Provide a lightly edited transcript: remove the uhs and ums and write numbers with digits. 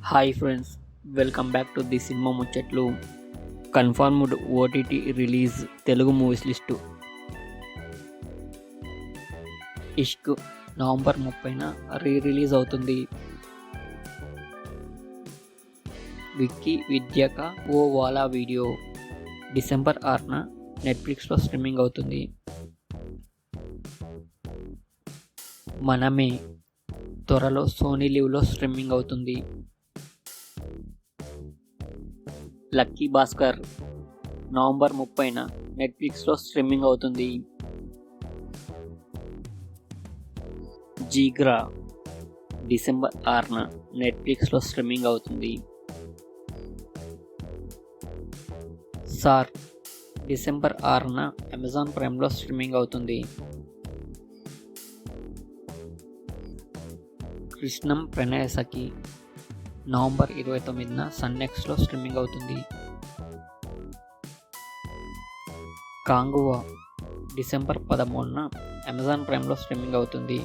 Hi friends, welcome back to the cinema ముచ్చట్లు. Confirmed OTT release Telugu movies list. Ishq November 30న రిలీజ్ అవుతుంది. విక్కీ విద్యక ఓ వాలా వీడియో డిసెంబర్ 6న నెట్ఫ్లిక్స్లో స్ట్రీమింగ్ అవుతుంది. మనమే త్వరలో సోనీ లివ్లో స్ట్రీమింగ్ అవుతుంది. లక్కీ భాస్కర్ నవంబర్ 30న నెట్ఫ్లిక్స్లో స్ట్రీమింగ్ అవుతుంది. జీగ్రా డిసెంబర్ 6న నెట్ఫ్లిక్స్లో స్ట్రీమింగ్ అవుతుంది. సార్ డిసెంబర్ 6న అమెజాన్ ప్రైమ్లో స్ట్రీమింగ్ అవుతుంది. కృష్ణం ప్రణయ సఖి నవంబర్ 29న సన్నెక్స్లో స్ట్రీమింగ్ అవుతుంది. కాంగువా డిసెంబర్ 13న అమెజాన్ ప్రైమ్లో స్ట్రీమింగ్ అవుతుంది.